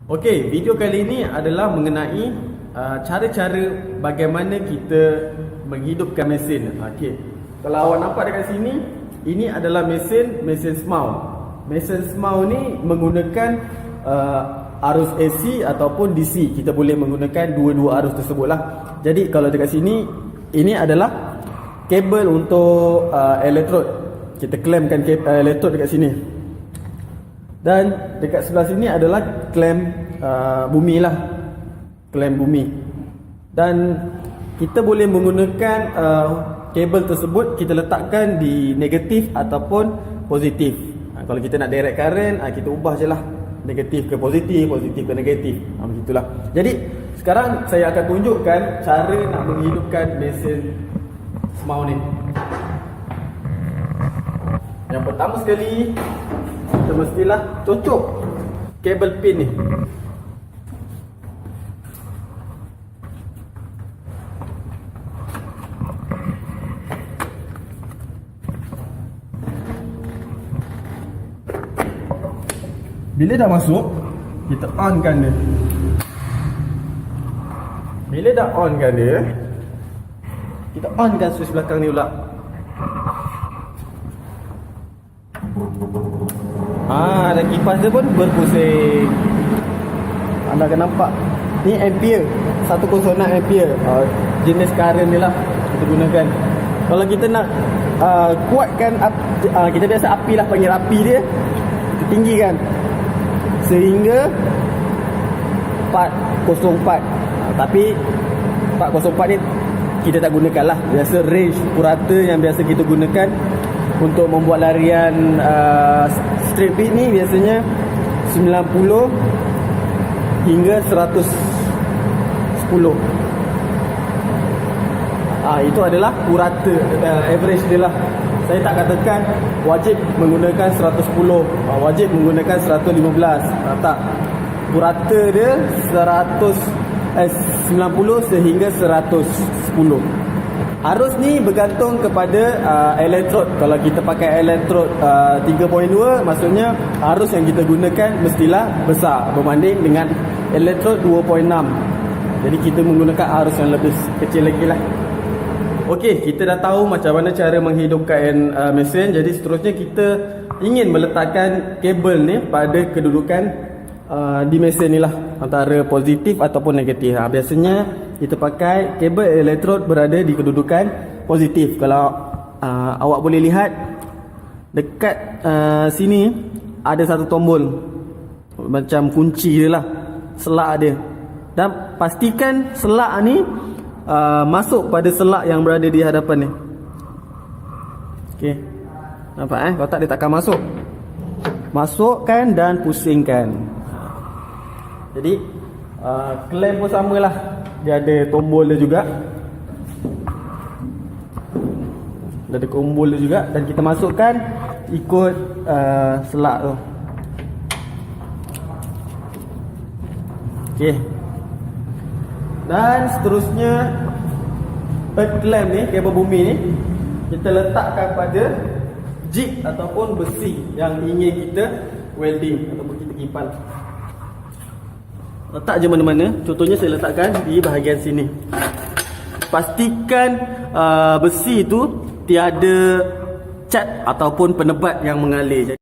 Okey, video kali ini adalah mengenai cara-cara bagaimana kita menghidupkan mesin. Okey. Kalau awak nampak dekat sini, ini adalah mesin smau. Mesin smau ni menggunakan arus AC ataupun DC. Kita boleh menggunakan dua-dua arus tersebutlah. Jadi kalau dekat sini, ini adalah kabel untuk elektrod. Kita klaimkan elektrod dekat sini. Dan dekat sebelah sini adalah klem bumi lah. Klem bumi. Dan kita boleh menggunakan kabel tersebut, kita letakkan di negatif ataupun positif. Kalau kita nak direct current, kita ubah je lah, negatif ke positif, positif ke negatif. Begitulah. Jadi sekarang saya akan tunjukkan cara nak menghidupkan mesin smau ni. Yang pertama sekali, kita mestilah cocok kabel pin ni. Bila dah masuk, kita onkan dia. Bila dah onkan dia, kita onkan switch belakang ni pula. Dan kipas dia pun berpusing. Anda akan nampak, ni ampere, 106 ampere. Jenis current ni lah kita gunakan. Kalau kita nak kuatkan, kita biasa api lah, panggil api dia, kita tinggikan sehingga 404. Tapi 404 ni kita tak gunakan lah. Biasa range purata yang biasa kita gunakan untuk membuat larian straight beat ni biasanya 90 hingga 110. Itu adalah purata, average dia lah. Saya tak katakan wajib menggunakan 110, wajib menggunakan 115. Tak. Purata dia 90 sehingga 110. Arus ni bergantung kepada elektrod. Kalau kita pakai elektrod 3.2, maksudnya arus yang kita gunakan mestilah besar berbanding dengan elektrod 2.6. Jadi kita menggunakan arus yang lebih kecil lagi lah. Okey, kita dah tahu macam mana cara menghidupkan mesin. Jadi seterusnya kita ingin meletakkan kabel ni pada kedudukan di mesin ni lah, antara positif ataupun negatif. Biasanya kita pakai kabel elektrod berada di kedudukan positif. Kalau awak boleh lihat dekat sini ada satu tombol macam kunci dia lah, selak dia. Dan pastikan selak ni masuk pada selak yang berada di hadapan ni. Okey, nampak kalau tak dia takkan masuk. Masukkan dan pusingkan. Jadi klem pun samalah, dia ada tombol dia juga. Dia ada tombol dia juga. Dan kita masukkan ikut selak tu. Okey. Dan seterusnya earth clamp ni, kabel bumi ni, kita letakkan pada jig ataupun besi yang ingin kita welding ataupun kita kipal. Letak je mana-mana. Contohnya saya letakkan di bahagian sini. Pastikan besi itu tiada cat ataupun penebat yang mengalir.